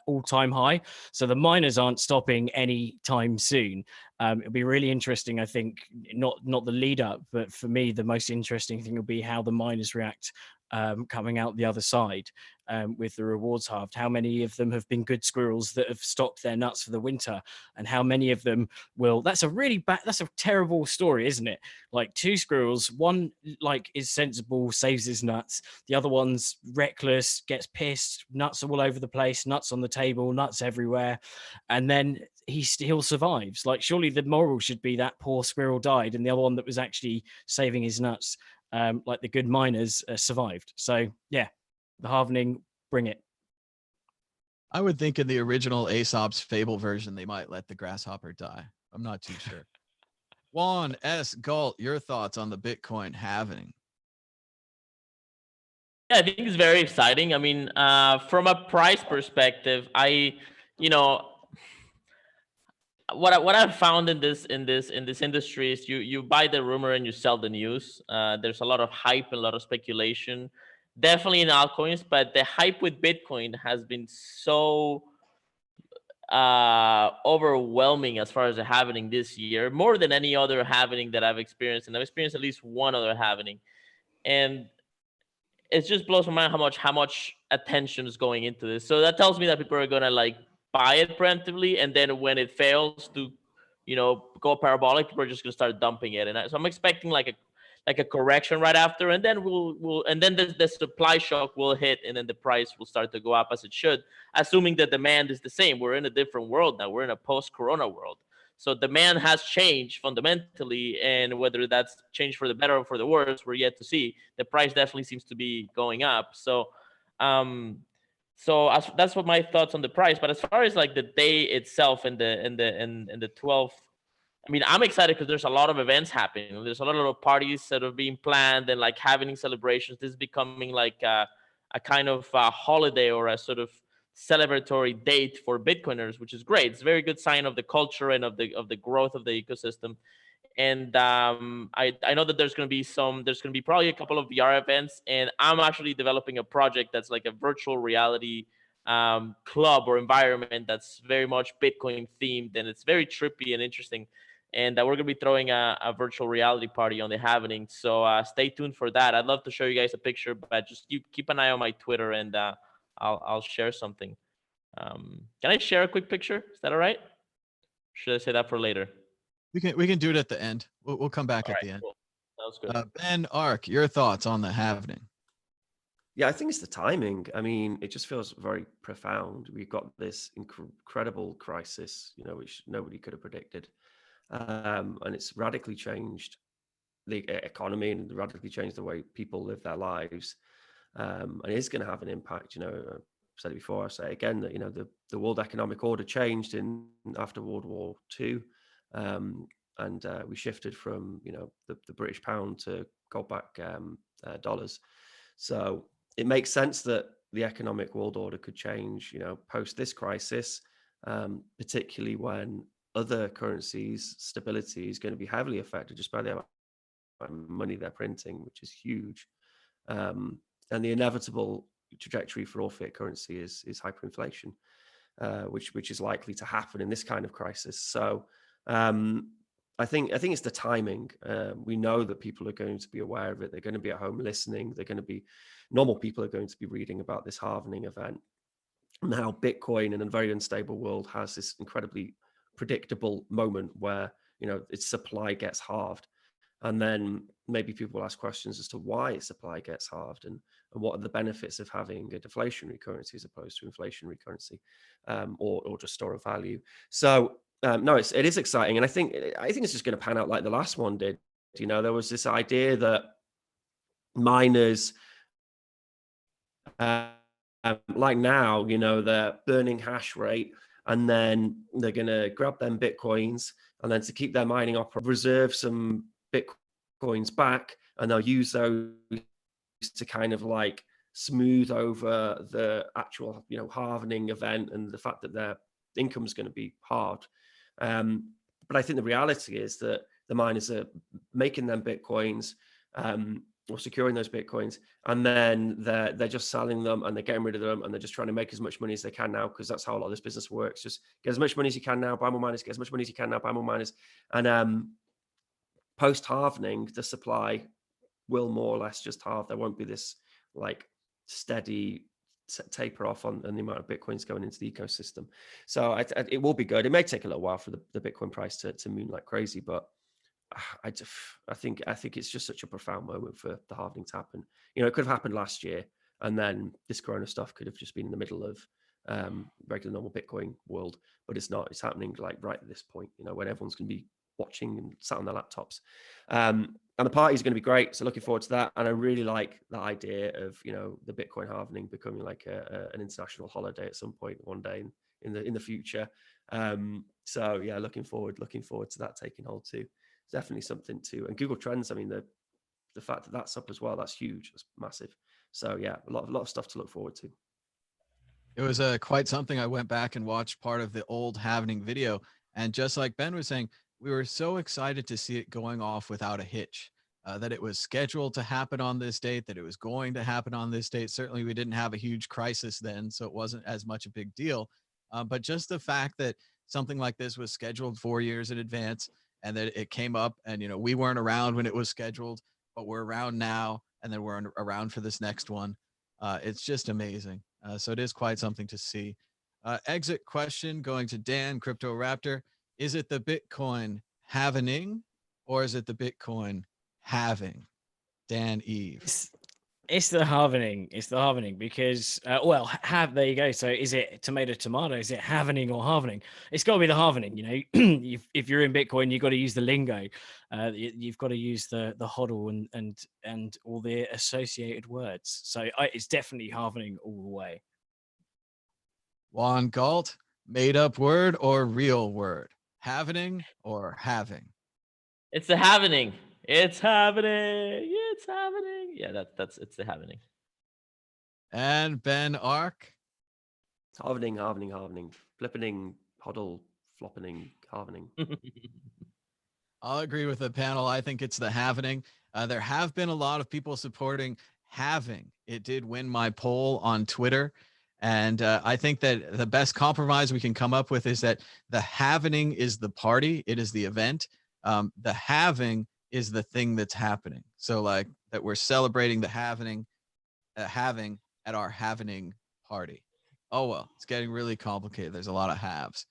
all-time high. So the miners aren't stopping anytime soon. It'll be really interesting. I think not the lead up, but for me, the most interesting thing will be how the miners react coming out the other side with the rewards halved. How many of them have been good squirrels that have stocked their nuts for the winter, and how many of them will? That's a terrible story, isn't it? Like two squirrels, one like is sensible, saves his nuts. The other one's reckless, gets pissed, nuts all over the place, nuts on the table, nuts everywhere, and then he still survives. Like surely the moral should be that poor squirrel died, and the other one that was actually saving his nuts, like the good miners, survived. So yeah, the halvening, bring it. I would think in the original Aesop's Fable version, they might let the grasshopper die. I'm not too sure. Juan S. Galt, your thoughts on the Bitcoin halving? Yeah, I think it's very exciting. I mean, from a price perspective, what I've found in this industry is you buy the rumor and you sell the news. There's a lot of hype, a lot of speculation, definitely in altcoins, but the hype with Bitcoin has been so overwhelming as far as the happening this year, more than any other happening that I've experienced, and I've experienced at least one other happening, and it just blows my mind how much attention is going into this. So that tells me that people are gonna like buy it preemptively, and then when it fails to, go parabolic, people are just gonna start dumping it. So I'm expecting like a correction right after, and then and then the supply shock will hit, and then the price will start to go up as it should, assuming the demand is the same. We're in a different world now. We're in a post-corona world. So demand has changed fundamentally, and whether that's changed for the better or for the worse, we're yet to see. The price definitely seems to be going up. So, that's what my thoughts on the price. But as far as like the day itself and the 12th, I mean, I'm excited because there's a lot of events happening. There's a lot of parties that are being planned and like having celebrations. This is becoming like a kind of holiday or a sort of celebratory date for Bitcoiners, which is great. It's a very good sign of the culture and of the growth of the ecosystem. And I know that there's going to be probably a couple of VR events, and I'm actually developing a project that's like a virtual reality club or environment that's very much Bitcoin themed, and it's very trippy and interesting. And we're going to be throwing a virtual reality party on the happening. So stay tuned for that. I'd love to show you guys a picture, but just keep an eye on my Twitter, and I'll share something. Can I share a quick picture? Is that all right? Should I say that for later? We can do it at the end. We'll come back All at right, the end. cool. Sounds good. Ben Ark, your thoughts on the halving? Yeah, I think it's the timing. I mean, it just feels very profound. We've got this incredible crisis, which nobody could have predicted. And it's radically changed the economy and radically changed the way people live their lives. And it is going to have an impact. I've said it before, I say it again, that, the world economic order changed after World War II. And we shifted from, the British pound to gold-backed dollars. So it makes sense that the economic world order could change, post this crisis, particularly when other currencies' stability is going to be heavily affected just by the amount of money they're printing, which is huge. And the inevitable trajectory for all fiat currency is hyperinflation, which is likely to happen in this kind of crisis. So I think it's the timing. We know that people are going to be aware of it. They're going to be at home listening. Normal people are going to be reading about this halvening event. Now, Bitcoin in a very unstable world has this incredibly predictable moment where, its supply gets halved. And then maybe people will ask questions as to why its supply gets halved. And and what are the benefits of having a deflationary currency as opposed to inflationary currency, or just store of value. So no, it is exciting, and I think it's just going to pan out like the last one did. You know, there was this idea that miners, like now, you know, they're burning hash rate, and then they're going to grab them Bitcoins, and then to keep their mining reserve some Bitcoins back, and they'll use those to kind of like smooth over the actual, you know, halvening event and the fact that their income is going to be hard. But I think the reality is that the miners are making them Bitcoins, or securing those Bitcoins, and then they're just selling them, and they're getting rid of them, and they're just trying to make as much money as they can now, because that's how a lot of this business works. Just get as much money as you can now, buy more miners, get as much money as you can now, buy more miners. And post halvening, the supply will more or less just halve. There won't be this like steady taper off on the amount of Bitcoins going into the ecosystem. So it will be good. It may take a little while for the Bitcoin price to moon like crazy, but I think it's just such a profound moment for the halvening to happen. You know, it could have happened last year, and then this Corona stuff could have just been in the middle of regular normal Bitcoin world, but it's not. It's happening like right at this point, you know, when everyone's going to be watching and sat on their laptops. And the party is going to be great. So looking forward to that. And I really like the idea of, you know, the Bitcoin halvening becoming like an international holiday at some point one day in the future. So yeah, looking forward to that taking hold too. It's definitely something to, and Google Trends, I mean, the fact that that's up as well, that's huge. That's massive. So yeah, a lot of stuff to look forward to. It was quite something. I went back and watched part of the old Halvening video, and just like Ben was saying, we were so excited to see it going off without a hitch, that it was scheduled to happen on this date, that it was going to happen on this date. Certainly we didn't have a huge crisis then, so it wasn't as much a big deal. But just the fact that something like this was scheduled 4 years in advance, and that it came up, and, you know, we weren't around when it was scheduled, but we're around now, and then we're around for this next one. It's just amazing. So it is quite something to see. Exit question going to Dan, Crypto Raptor. Is it the Bitcoin halvening, or is it the Bitcoin having? Dan Eve. It's the halvening. It's the halvening because, there you go. So is it tomato? Is it halvening or halvening? It's got to be the halvening. You know, if you're in Bitcoin, you've got to use the lingo. You've got to use the hodl and all the associated words. So it's definitely halvening all the way. Juan Galt, made up word or real word? Halvening or having? It's the happening. It's happening. It's happening. Yeah, it's the happening. And Ben Ark. Halvening. Flippening, hodl, floppening, halvening. I'll agree with the panel. I think it's the halvening. There have been a lot of people supporting having. It did win my poll on Twitter. And I think that the best compromise we can come up with is that the halvening is the party. It is the event. The having is the thing that's happening. So like that we're celebrating the having at our halvening party. Oh, well, it's getting really complicated. There's a lot of halves.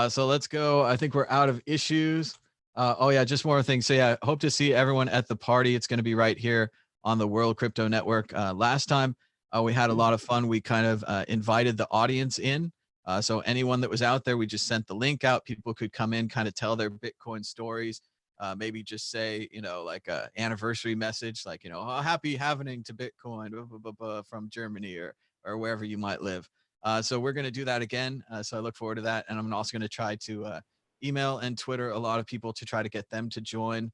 So let's go. I think we're out of issues. Oh yeah, just more things. So yeah, hope to see everyone at the party. It's going to be right here on the World Crypto Network. Last time we had a lot of fun. We kind of invited the audience in. So anyone that was out there, we just sent the link out. People could come in, kind of tell their Bitcoin stories. Maybe just say, you know, like a anniversary message, like, you know, oh, happy halvening to Bitcoin from Germany or wherever you might live. So we're going to do that again. So I look forward to that. And I'm also going to try to email and Twitter a lot of people to try to get them to join.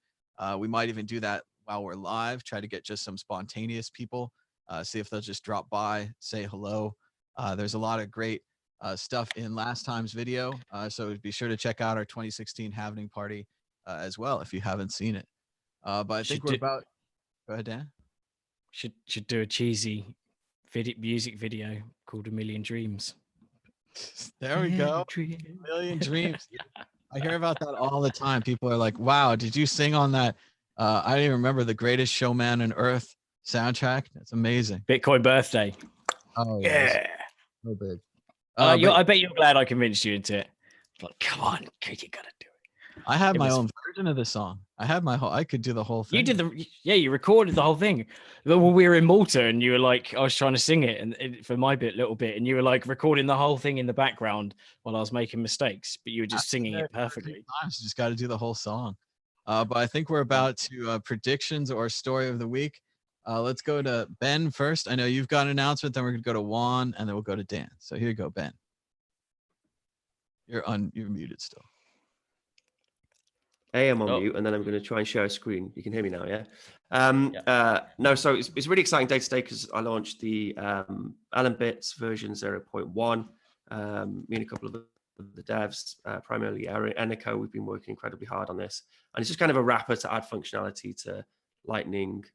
We might even do that while we're live, try to get just some spontaneous people, see if they'll just drop by, say hello. There's a lot of great stuff in last time's video. So be sure to check out our 2016 halvening party as well if you haven't seen it. But I think we're about. Go ahead, Dan. Should do a cheesy music video called "A Million Dreams." There we go. A Million Dreams. I hear about that all the time. People are like, "Wow, did you sing on that?" I don't even remember the Greatest Showman on Earth soundtrack. That's amazing. Bitcoin birthday. Oh yeah. So big. I bet you're glad I convinced you into it. Like, come on, you gotta do it. I have It my was- own version of the song. I could do the whole thing. You did you recorded the whole thing. Well, we were in Malta and you were like, I was trying to sing it and for my little bit, and you were like recording the whole thing in the background while I was making mistakes, but you were just singing it perfectly. Times, you just got to do the whole song. But I think we're about to predictions or story of the week. Let's go to Ben first. I know you've got an announcement, then we're going to go to Juan, and then we'll go to Dan. So here you go, Ben. You're muted still. Hey, I'm on Oh. mute, and then I'm going to try and share a screen. You can hear me now, yeah? No, so it's a really exciting day today because I launched the Allen Bits version 0.1. Me and a couple of the devs, primarily Enico, we've been working incredibly hard on this. And it's just kind of a wrapper to add functionality to Lightning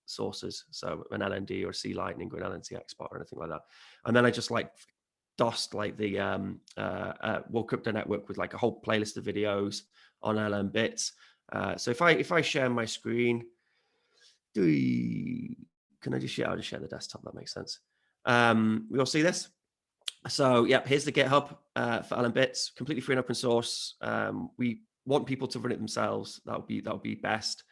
sources. So an LND or a C Lightning or an LNC export or anything like that. And then I just like DOSed like the World Crypto Network with like a whole playlist of videos on LM Bits. So if I share my screen, can I just share? I'll just share the desktop. That makes sense. We all see this. So yep, here's the GitHub for LM Bits, completely free and open source. We want people to run it themselves. That would be best.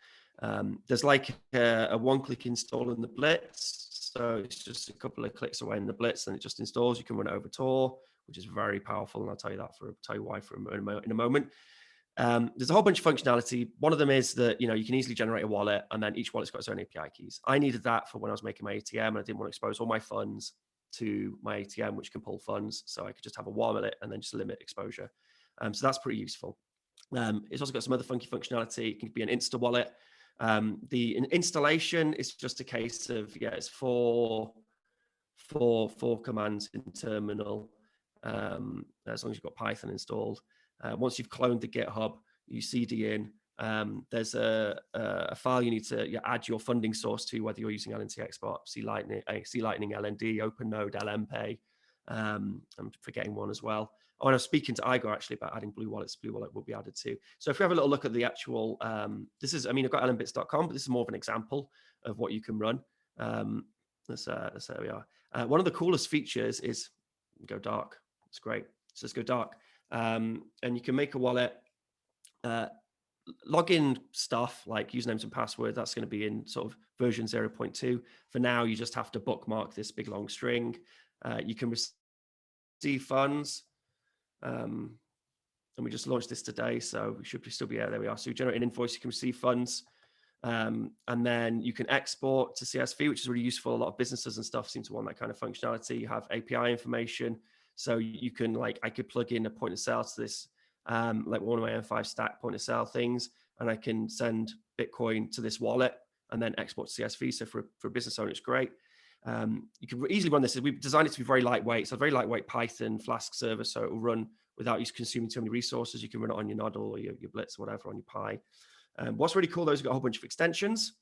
There's like a one-click install in the Blitz. So it's just a couple of clicks away in the Blitz and it just installs. You can run it over Tor, which is very powerful. And I'll tell you why in a moment. There's a whole bunch of functionality. One of them is that, you can easily generate a wallet and then each wallet's got its own API keys. I needed that for when I was making my ATM and I didn't want to expose all my funds to my ATM, which can pull funds. So I could just have a wallet and then just limit exposure. So that's pretty useful. It's also got some other funky functionality. It can be an Insta wallet. The installation is just a case of, it's four commands in terminal, as long as you've got Python installed. Once you've cloned the GitHub, you CD in. There's a file you need to add your funding source to, whether you're using LNC Export, C Lightning, LND, OpenNode, LMPay. I'm forgetting one as well. Oh, and I was speaking to Igor actually about adding Blue Wallets. Blue Wallet will be added too. So if we have a little look at the actual, this is, I've got lmbits.com, but this is more of an example of what you can run. There we are. One of the coolest features is go dark. It's great. So let's go dark. And you can make a wallet, login stuff like usernames and password. That's going to be in sort of version 0.2. For now, you just have to bookmark this big long string. You can receive funds. And we just launched this today, so we should still be there. There we are. So you generate an invoice, you can receive funds. And then you can export to CSV, which is really useful. A lot of businesses and stuff seem to want that kind of functionality. You have API information. So you can I could plug in a point of sale to this, like one of my M5 stack point of sale things, and I can send Bitcoin to this wallet and then export to CSV. So for a business owner, it's great. You can easily run this. We've designed it to be very lightweight. So a very lightweight Python Flask server, so it will run without you consuming too many resources. You can run it on your Nodl or your Blitz or whatever on your Pi. What's really cool though is we've got a whole bunch of extensions.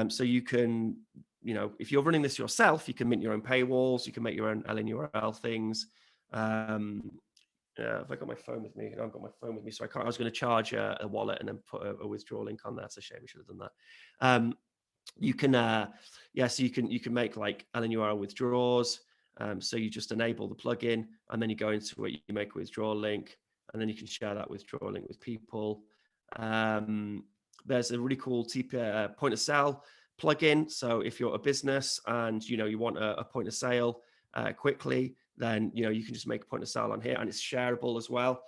So you can, if you're running this yourself, you can mint your own paywalls. You can make your own LNURL things. Have I got my phone with me? I've got my phone with me, so I can't. I was going to charge a wallet and then put a withdraw link on there. It's a shame. We should have done that. You can, so you can make like LNURL withdrawals. So you just enable the plugin, and then you go into it. You make a withdrawal link, and then you can share that withdrawal link with people. There's a really cool point of sale plugin. So if you're a business and you want a point of sale quickly, then you can just make a point of sale on here, and it's shareable as well.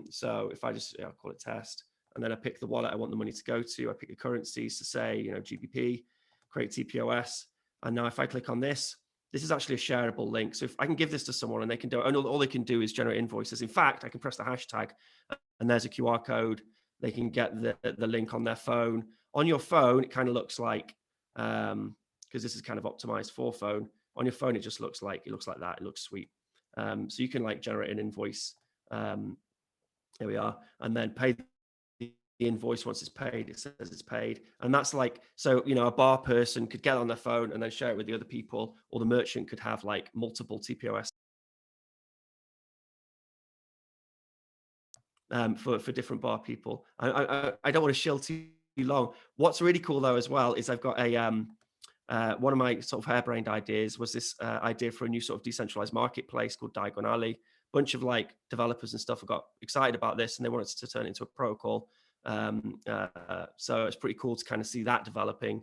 So if I just I'll call it test, and then I pick the wallet I want the money to go to. I pick the currencies to say GBP, create TPOS, and now if I click on this is actually a shareable link. So if I can give this to someone and they can do it, and all they can do is generate invoices. In fact, I can press the hashtag, and there's a QR code. They can get the link on their phone. On your phone, it kind of looks like, because this is kind of optimized for phone. On your phone, it looks like that. It looks sweet. So you can generate an invoice. There we are, and then pay the invoice once it's paid. It says it's paid, and that's so a bar person could get it on their phone and then share it with the other people, or the merchant could have multiple TPOS for different bar people. I don't want to shill too long. What's really cool though as well is I've got a one of my sort of harebrained ideas was this idea for a new sort of decentralized marketplace called Diagon Alley. bunch of like developers and stuff have got excited about this, and they wanted to turn it into a protocol. So it's pretty cool to kind of see that developing.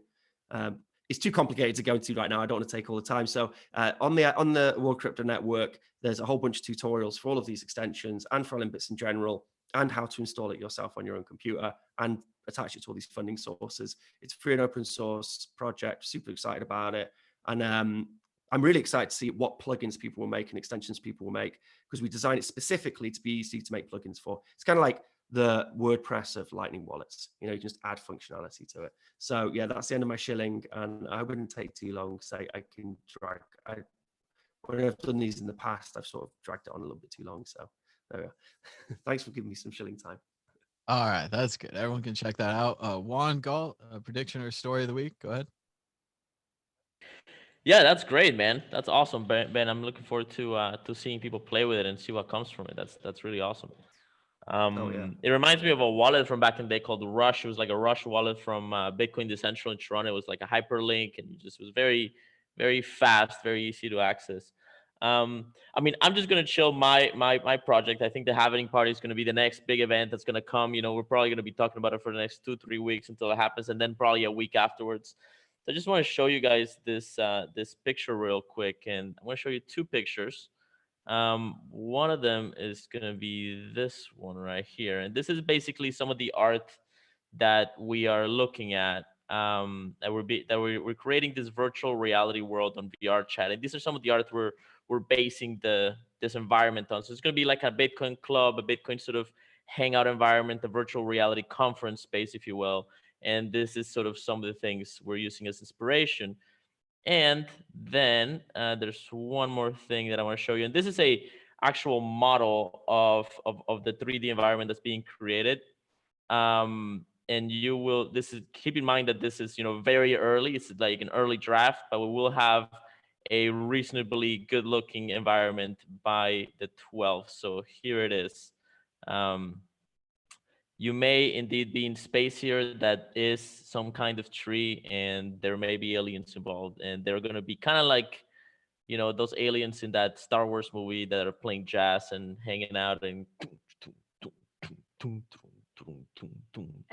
It's too complicated to go into right now. I don't want to take all the time. So on the World Crypto Network, there's a whole bunch of tutorials for all of these extensions and for Olympus in general, and how to install it yourself on your own computer and attach it to all these funding sources. It's a free and open source project. Super excited about it. And I'm really excited to see what plugins people will make and extensions people will make, because we designed it specifically to be easy to make plugins for. It's kind of like the WordPress of Lightning wallets. You know, you just add functionality to it. So yeah, that's the end of my shilling, and I wouldn't take too long because I can drag. When I've done these in the past, I've sort of dragged it on a little bit too long. So there we go. Thanks for giving me some shilling time. All right, that's good. Everyone can check that out. Juan Galt, prediction or story of the week. Go ahead. Yeah, that's great, man. That's awesome, Ben. I'm looking forward to seeing people play with it and see what comes from it. That's really awesome. It reminds me of a wallet from back in the day called Rush. It was like a Rush wallet from Bitcoin Decentral in Toronto. It was like a hyperlink, and it was very, very fast, very easy to access. I mean, I'm just gonna chill my project. I think the Halvening party is gonna be the next big event that's gonna come. You know, we're probably gonna be talking about it for the next 2-3 weeks until it happens, and then probably a week afterwards. So I just want to show you guys this this picture real quick, and I'm gonna show you two pictures. One of them is gonna be this one right here, and this is basically some of the art that we are looking at. We're creating this virtual reality world on VR chat, and these are some of the art we're basing this environment on. So it's gonna be like a Bitcoin club, a Bitcoin sort of hangout environment, a virtual reality conference space, if you will. And this is sort of some of the things we're using as inspiration. And then there's one more thing that I want to show you. And this is a actual model of the 3D environment that's being created. And you will, this is, keep in mind that this is, you know, very early. It's like an early draft, but we will have a reasonably good looking environment by the 12th. So here it is. You may indeed be in space here. That is some kind of tree, and there may be aliens involved, and they're going to be kind of like, you know, those aliens in that Star Wars movie that are playing jazz and hanging out and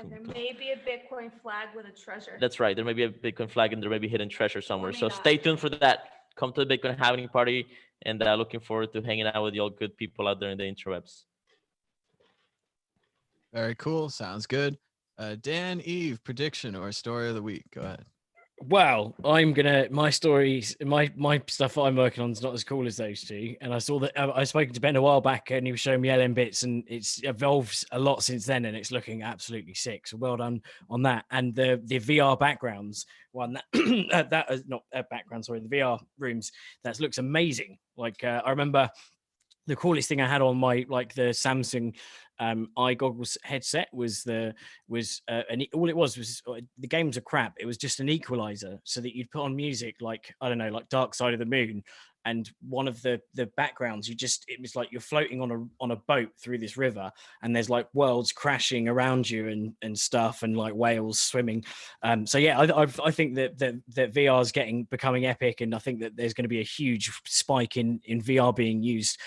there may be a Bitcoin flag with a treasure. That's right. There may be a Bitcoin flag, and there may be hidden treasure somewhere. So stay tuned for that. Come to the Bitcoin Halving party, and looking forward to hanging out with you all good people out there in the interwebs. Very cool. Sounds good. Dan, Eve, prediction or story of the week. Go ahead. Well, my stories, my stuff that I'm working on is not as cool as those two. And I saw that I spoke to Ben a while back, and he was showing me LM bits, and it's evolved a lot since then, and it's looking absolutely sick. So well done on that. And the VR backgrounds one that is not background, sorry, the VR rooms, that looks amazing. Like I remember the coolest thing I had on my the Samsung eye goggles headset was all it was the games are crap. It was just an equalizer so that you'd put on music like, I don't know, like Dark Side of the Moon, and one of the backgrounds, it was like you're floating on a boat through this river, and there's like worlds crashing around you and stuff, and like whales swimming. So yeah, I think that VR is becoming epic, and I think that there's going to be a huge spike in VR being used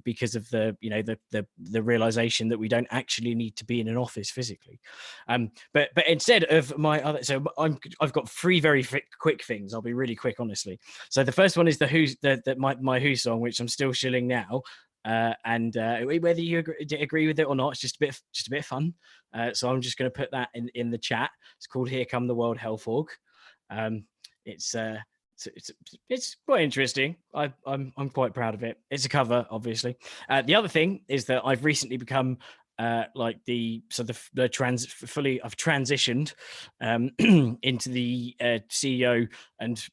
because of the realization that we don't actually need to be in an office physically. But instead of my other, so I've got three very quick things. I'll be really quick, honestly. So the first one is my Who song, which I'm still shilling now. And whether you agree with it or not, it's just a bit of fun. So I'm just going to put that in the chat. It's called "Here Come the World Health Org." It's quite interesting. I'm quite proud of it. It's a cover, obviously. The other thing is that I've recently become I've transitioned into the CEO and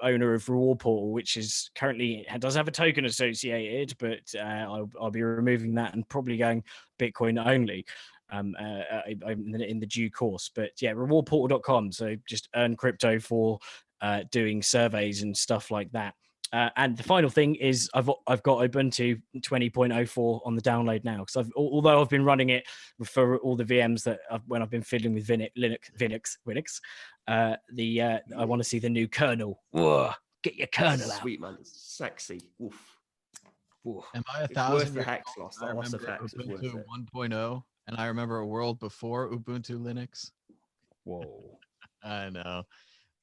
owner of Reward Portal, which is currently does have a token associated, but I'll be removing that and probably going Bitcoin only in the due course. But yeah, rewardportal.com. So just earn crypto for doing surveys and stuff like that. And the final thing is I've got Ubuntu 20.04 on the download now, because although I've been running it for all the VMs when I've been fiddling with Linux, I want to see the new kernel. Whoa, get your kernel out. Sweet, man. It's sexy. Oof. Ooh, Am I a it's thousand worth the years hex old? loss. I That loss of remember hex is worth Ubuntu it. 1.0, and I remember a world before Ubuntu Linux. Whoa. I know.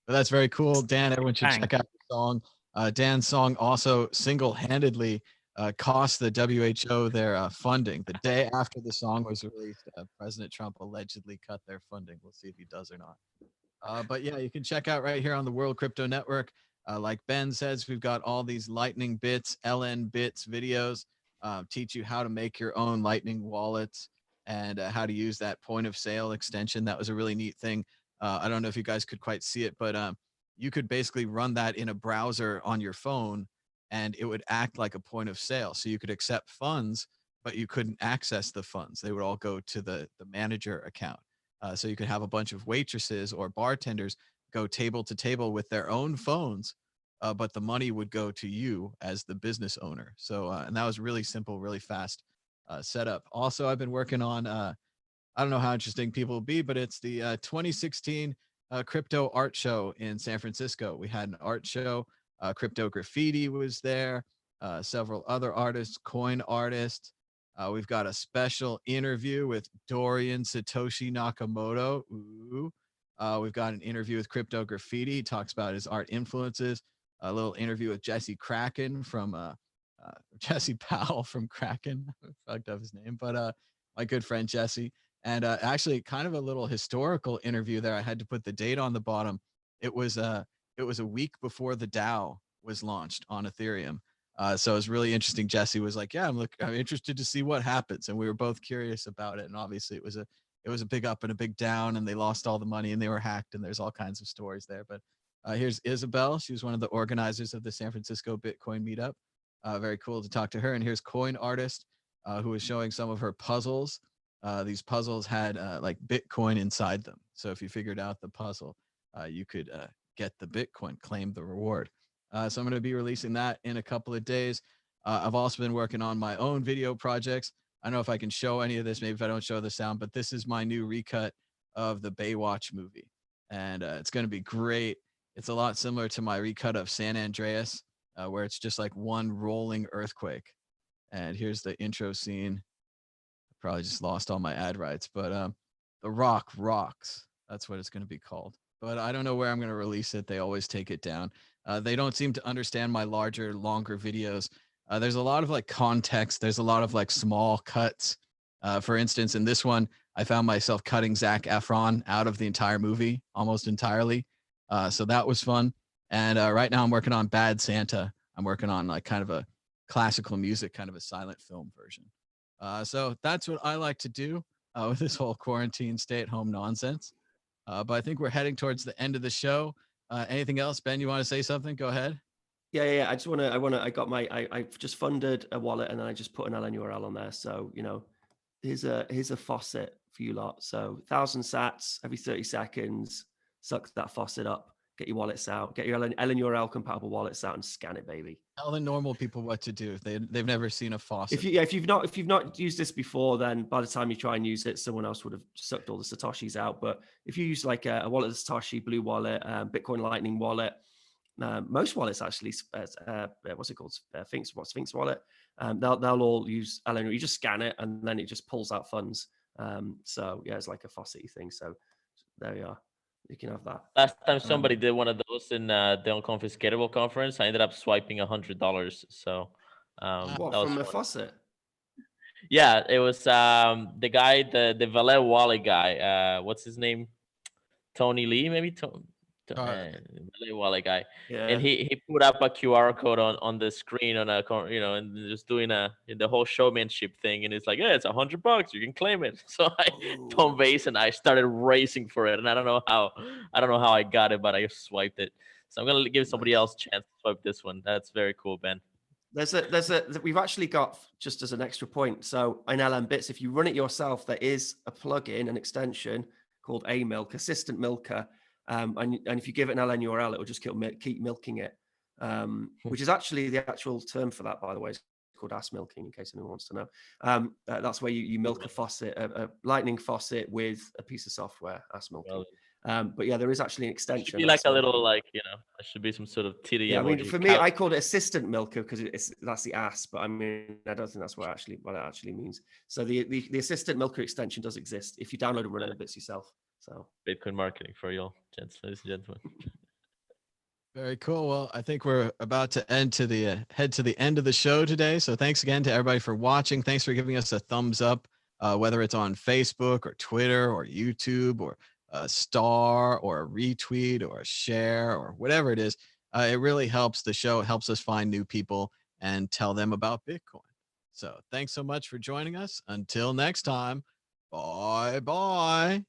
But that's very cool. Dan, everyone should Bang. check out the song. Dan's song also single-handedly cost the WHO their funding. The day after the song was released, President Trump allegedly cut their funding. We'll see if he does or not. But yeah, you can check out right here on the World Crypto Network. Like Ben says, we've got all these Lightning Bits, LN Bits videos, teach you how to make your own Lightning wallets and how to use that point of sale extension. That was a really neat thing. I don't know if you guys could quite see it, but you could basically run that in a browser on your phone and it would act like a point of sale. So you could accept funds, but you couldn't access the funds. They would all go to the manager account. So you could have a bunch of waitresses or bartenders go table to table with their own phones, but the money would go to you as the business owner. So, and that was really simple, really fast setup. Also, I've been working on, I don't know how interesting people will be, but it's the 2016 crypto art show in San Francisco. We had an art show. Crypto Graffiti was there. Several other artists, coin artists. We've got a special interview with Dorian Satoshi Nakamoto. Ooh. We've got an interview with Crypto Graffiti. He talks about his art influences. A little interview with Jesse Kraken from Jesse Powell from Kraken. I fucked up his name, but my good friend Jesse. And actually, kind of a little historical interview there. I had to put the date on the bottom. It was a week before the DAO was launched on Ethereum. So it was really interesting. Jesse was like, "Yeah, I'm interested to see what happens," and we were both curious about it. And obviously, it was a big up and a big down, and they lost all the money and they were hacked, and there's all kinds of stories there. But here's Isabel. She was one of the organizers of the San Francisco Bitcoin meetup. Very cool to talk to her. And here's Coin Artist, who was showing some of her puzzles. These puzzles had like Bitcoin inside them. So if you figured out the puzzle, you could get the Bitcoin, claim the reward. So I'm going to be releasing that in a couple of days. I've also been working on my own video projects. I don't know if I can show any of this, maybe if I don't show the sound, but this is my new recut of the Baywatch movie. And it's going to be great. It's a lot similar to my recut of San Andreas, where it's just like one rolling earthquake. And here's the intro scene. I probably just lost all my ad rights, but The Rock rocks. That's what it's going to be called. But I don't know where I'm going to release it. They always take it down. They don't seem to understand my larger, longer videos. There's a lot of like context. There's a lot of like small cuts. For instance, in this one, I found myself cutting Zac Efron out of the entire movie almost entirely. So that was fun. And right now I'm working on Bad Santa. I'm working on like kind of a classical music, kind of a silent film version. So that's what I like to do with this whole quarantine stay-at-home nonsense. But I think we're heading towards the end of the show. Anything else, Ben? You want to say something? Go ahead. Yeah. I just I've just funded a wallet and then I just put an LN URL on there. So, here's a faucet for you lot. So 1,000 sats every 30 seconds, suck that faucet up, get your wallets out, get your LN URL compatible wallets out and scan it, baby. Tell the normal people what to do if they've never seen a faucet. If you've not used this before, then by the time you try and use it, someone else would have sucked all the Satoshis out. But if you use like a wallet, Satoshi, Blue Wallet, Bitcoin Lightning Wallet, most wallets actually, what's it called? Sphinx Wallet. They'll all use LN. You just scan it and then it just pulls out funds. So yeah, it's like a faucet thing. So there you are. You can have that. Last time somebody did one of those in the Unconfiscatable conference, I ended up swiping $100. So What, that was from a fun. faucet? Yeah, it was the guy, the Valet Wally guy. What's his name? Tony Lee, maybe. Valet Wally guy. Yeah. And he put up a QR code on the screen and just doing the whole showmanship thing. And it's like, yeah, it's $100. You can claim it. So I phone base and I started racing for it. And I don't know how I got it, but I swiped it. So I'm gonna give somebody else a chance to swipe this one. That's very cool, Ben. We've actually got, just as an extra point. So in LM Bits, if you run it yourself, there is a plugin, an extension called AMilk, Assistant Milker. And if you give it an LN URL, it will just keep milking it, which is actually the actual term for that, by the way. It's called ass milking, in case anyone wants to know. That's where you milk a faucet, a lightning faucet with a piece of software, ass milking. But yeah, there is actually an It extension. should be like a so- little like, you know, there should be some sort of titty Yeah, I mean, emoji. for me, I called it assistant milker because that's the ass, but I mean, I don't think that's what it actually means. So the assistant milker extension does exist if you download and run the bits yourself. So Bitcoin marketing for you all, ladies and gentlemen. Very cool. Well, I think we're about to head to the end of the show today. So thanks again to everybody for watching. Thanks for giving us a thumbs up, whether it's on Facebook or Twitter or YouTube or a star or a retweet or a share or whatever it is. It really helps the show. It helps us find new people and tell them about Bitcoin. So thanks so much for joining us. Until next time, bye bye.